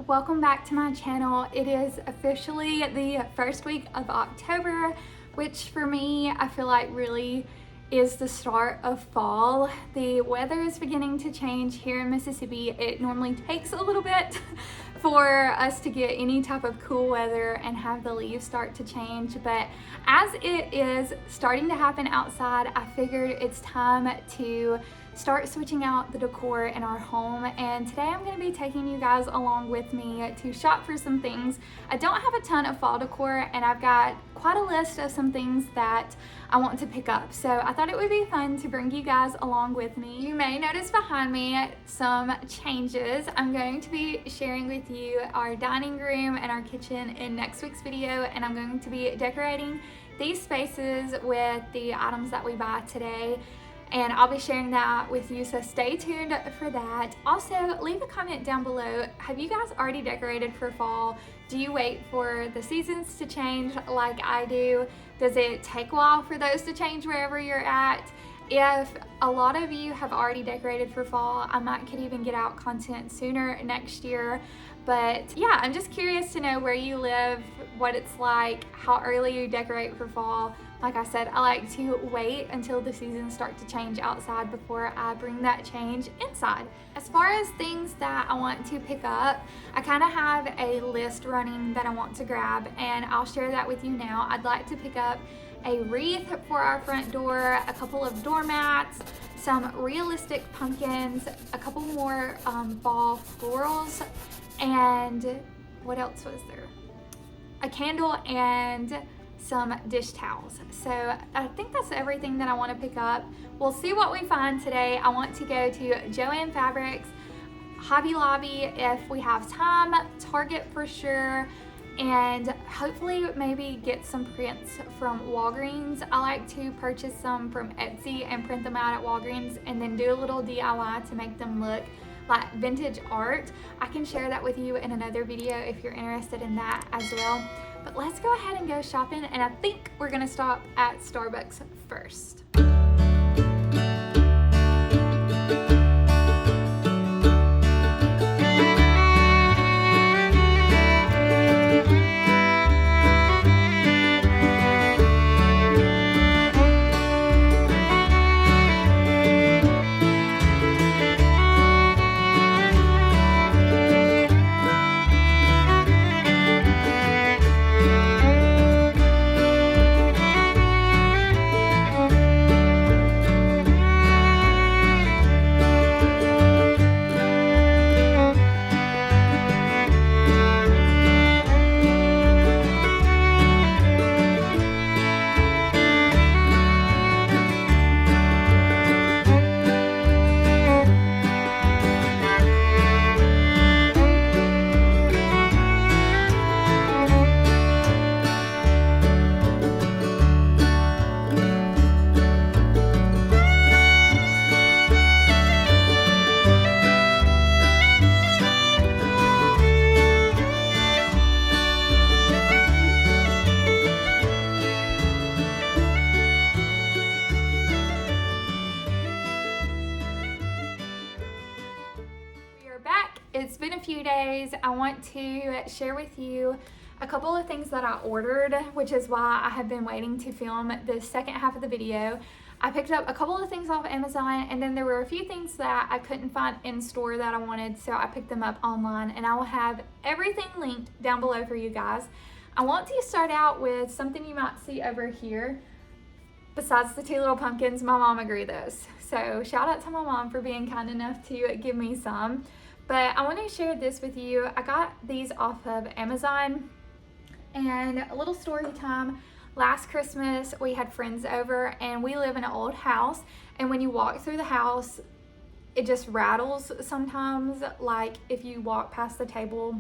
welcome back to my channel. It is officially the first week of October, which for me I feel like really is the start of fall. The weather is beginning to change here in Mississippi. It normally takes a little bit for us to get any type of cool weather and have the leaves start to change, but as it is starting to happen outside, I figured it's time to start switching out the decor in our home. And today I'm going to be taking you guys along with me to shop for some things. I don't have a ton of fall decor, and I've got quite a list of some things that I want to pick up, so I thought it would be fun to bring you guys along with me. You may notice behind me some changes. I'm going to be sharing with you our dining room and our kitchen in next week's video, and I'm going to be decorating these spaces with the items that we buy today, and I'll be sharing that with you, so stay tuned for that. Also, leave a comment down below. Have you guys already decorated for fall? Do you wait for the seasons to change like I do? Does it take a while for those to change wherever you're at? If a lot of you have already decorated for fall, I could even get out content sooner next year. But yeah, I'm just curious to know where you live, what it's like, how early you decorate for fall. Like I said, I like to wait until the seasons start to change outside before I bring that change inside. As far as things that I want to pick up, I kind of have a list running that I want to grab, and I'll share that with you now. I'd like to pick up a wreath for our front door, a couple of doormats, some realistic pumpkins, a couple more fall florals, and what else was there? A candle and some dish towels. So I think that's everything that I want to pick up. We'll see what we find today. I want to go to Joann Fabrics, Hobby Lobby if we have time, Target for sure, and hopefully maybe get some prints from Walgreens. I like to purchase some from Etsy and print them out at Walgreens and then do a little DIY to make them look like vintage art. I can share that with you in another video if you're interested in that as well. But let's go ahead and go shopping, and I think we're gonna stop at Starbucks first. It's been a few days. I want to share with you a couple of things that I ordered, which is why I have been waiting to film the second half of the video. I picked up a couple of things off Amazon, and then there were a few things that I couldn't find in store that I wanted, so I picked them up online, and I will have everything linked down below for you guys. I want to start out with something you might see over here. Besides the two little pumpkins, my mama grew those. So shout out to my mom for being kind enough to give me some. But I want to share this with you. I got these off of Amazon, and a little story time. Last Christmas, we had friends over, and we live in an old house, and when you walk through the house, it just rattles sometimes. Like if you walk past the table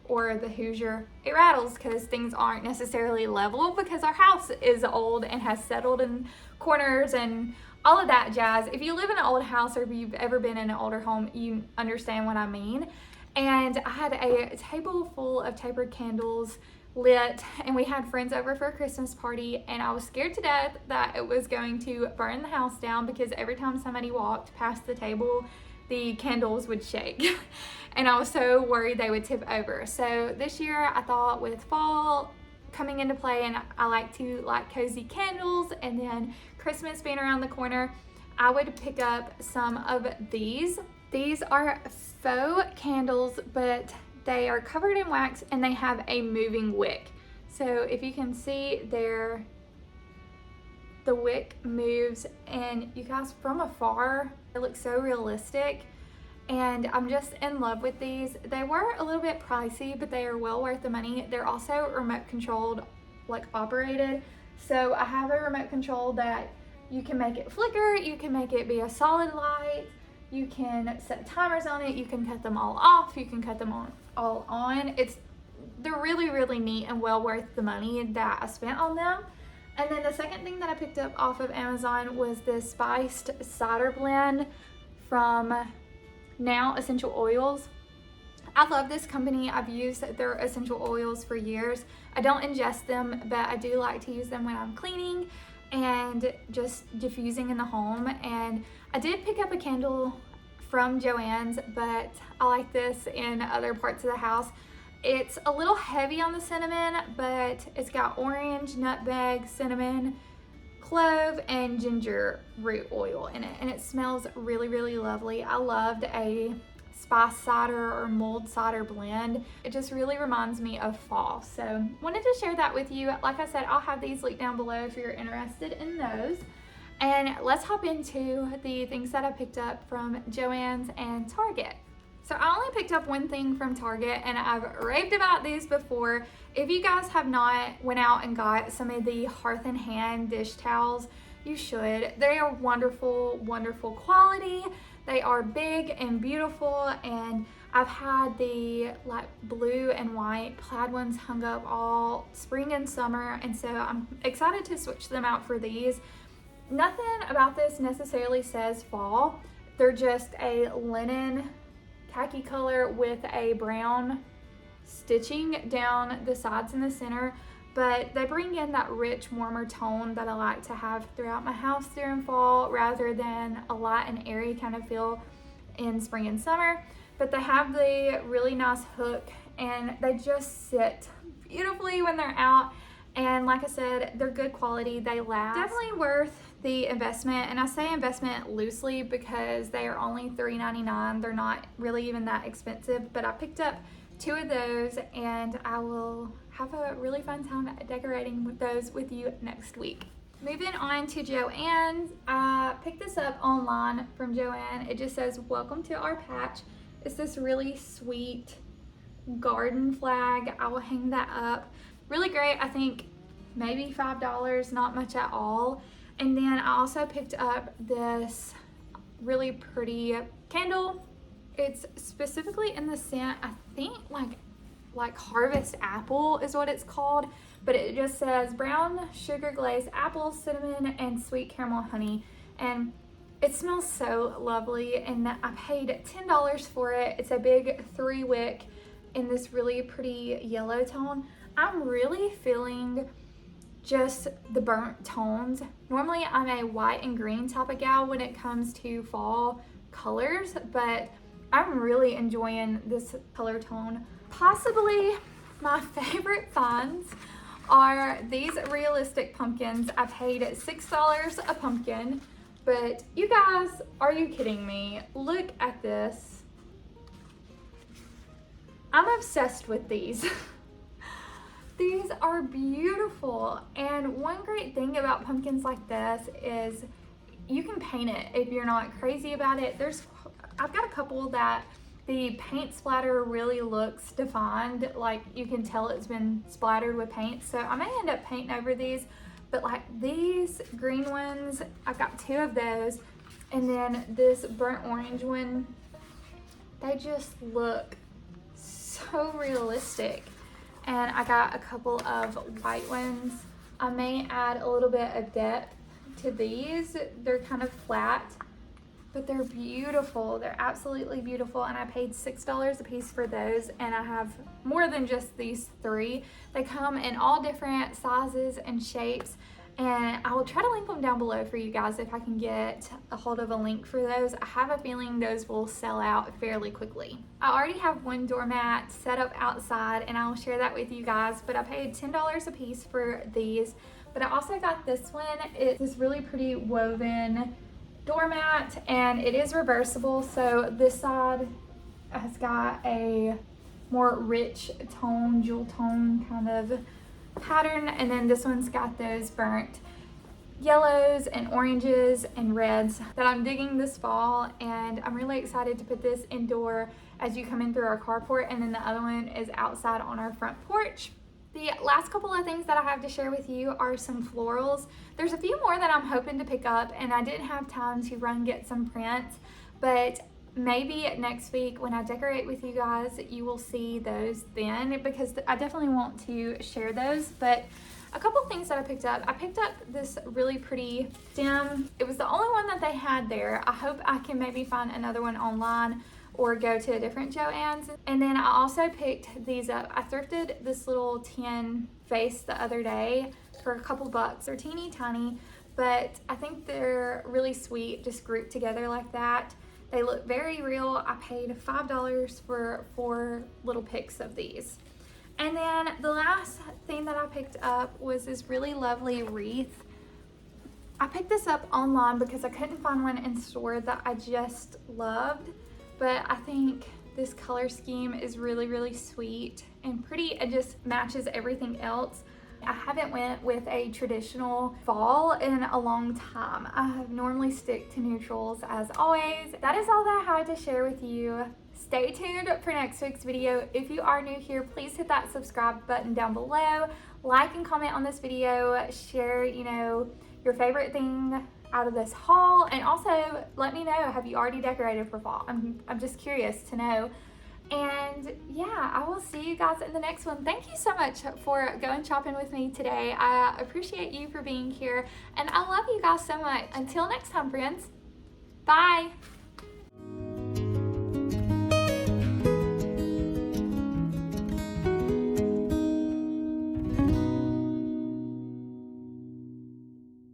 or the Hoosier, it rattles because things aren't necessarily level because our house is old and has settled in corners and all of that jazz. If you live in an old house or if you've ever been in an older home, you understand what I mean. And I had a table full of tapered candles lit, and we had friends over for a Christmas party, and I was scared to death that it was going to burn the house down because every time somebody walked past the table, the candles would shake. And I was so worried they would tip over. So this year I thought, with fall coming into play and I like to light cozy candles and then Christmas being around the corner, I would pick up some of these. These are faux candles, but they are covered in wax and they have a moving wick. So if you can see there, the wick moves, and you guys, from afar, it looks so realistic. And I'm just in love with these. They were a little bit pricey, but they are well worth the money. They're also remote controlled, like operated. So I have a remote control that you can make it flicker, you can make it be a solid light, you can set timers on it, you can cut them all off, you can cut them all on. They're really, really neat and well worth the money that I spent on them. And then the second thing that I picked up off of Amazon was this spiced cider blend from Now Essential Oils. I love this company. I've used their essential oils for years. I don't ingest them, but I do like to use them when I'm cleaning and just diffusing in the home. And I did pick up a candle from Joann's, but I like this in other parts of the house. It's a little heavy on the cinnamon, but it's got orange, nutmeg, cinnamon, clove, and ginger root oil in it, and it smells really, really lovely. I loved a spice cider or mulled cider blend. It just really reminds me of fall. So wanted to share that with you. Like I said, I'll have these linked down below if you're interested in those. And let's hop into the things that I picked up from Joann's and Target. So I only picked up one thing from Target, and I've raved about these before. If you guys have not went out and got some of the Hearth and Hand dish towels, you should. They are wonderful, wonderful quality. They are big and beautiful, and I've had the like blue and white plaid ones hung up all spring and summer, and so I'm excited to switch them out for these. Nothing about this necessarily says fall. They're just a linen khaki color with a brown stitching down the sides and the center, but they bring in that rich, warmer tone that I like to have throughout my house during fall, rather than a light and airy kind of feel in spring and summer. But they have the really nice hook, and they just sit beautifully when they're out. And like I said, they're good quality, they last. Definitely worth the investment, and I say investment loosely because they are only $3.99. They're not really even that expensive, but I picked up 2 of those, and I will have a really fun time decorating with those with you next week. Moving on to Joann's, I picked this up online from Joann. It just says, "Welcome to our patch." It's this really sweet garden flag. I will hang that up. Really great. I think maybe $5, not much at all. And then I also picked up this really pretty candle. It's specifically in the scent, I think like Harvest Apple is what it's called, but it just says brown sugar glazed apple, cinnamon, and sweet caramel honey. And it smells so lovely, and I paid $10 for it. It's a big 3-wick in this really pretty yellow tone. I'm really feeling just the burnt tones. Normally I'm a white and green type of gal when it comes to fall colors, but I'm really enjoying this color tone. Possibly my favorite finds are these realistic pumpkins. I paid $6 a pumpkin, but you guys, are you kidding me? Look at this. I'm obsessed with these. These are beautiful, and one great thing about pumpkins like this is you can paint it if you're not crazy about it. I've got a couple that the paint splatter really looks defined, like you can tell it's been splattered with paint, so I may end up painting over these. But like these green ones, I've got 2 of those, and then this burnt orange one, they just look so realistic. And I got a couple of white ones. I may add a little bit of depth to these. They're kind of flat, but they're beautiful. They're absolutely beautiful, and I paid $6 a piece for those, and I have more than just these 3. They come in all different sizes and shapes, And I will try to link them down below for you guys if I can get a hold of a link for those. I have a feeling those will sell out fairly quickly. I already have one doormat set up outside and I'll share that with you guys, but I paid $10 a piece for these. But I also got this one. It's this really pretty woven doormat and it is reversible. So this side has got a more rich tone, jewel tone kind of pattern, and then this one's got those burnt yellows and oranges and reds that I'm digging this fall, and I'm really excited to put this indoor as you come in through our carport, and then the other one is outside on our front porch. The last couple of things that I have to share with you are some florals. There's a few more that I'm hoping to pick up, and I didn't have time to run get some prints, but maybe next week when I decorate with you guys, you will see those then, because I definitely want to share those. But a couple things that I picked up this really pretty stem. It was the only one that they had there. I hope I can maybe find another one online or go to a different Joann's. And then I also picked these up. I thrifted this little tin vase the other day for a couple bucks. They're teeny tiny, but I think they're really sweet just grouped together like that. They look very real. I paid $5 for 4 little picks of these. And then the last thing that I picked up was this really lovely wreath. I picked this up online because I couldn't find one in store that I just loved, but I think this color scheme is really, really sweet and pretty. It just matches everything else. I haven't went with a traditional fall in a long time. I normally stick to neutrals as always. That is all that I had to share with you. Stay tuned for next week's video. If you are new here, please hit that subscribe button down below. Like and comment on this video. Share, your favorite thing out of this haul. And also let me know, have you already decorated for fall? I'm just curious to know. And yeah, I will see you guys in the next one. Thank you so much for going shopping with me today. I appreciate you for being here, and I love you guys so much. Until next time, friends. Bye.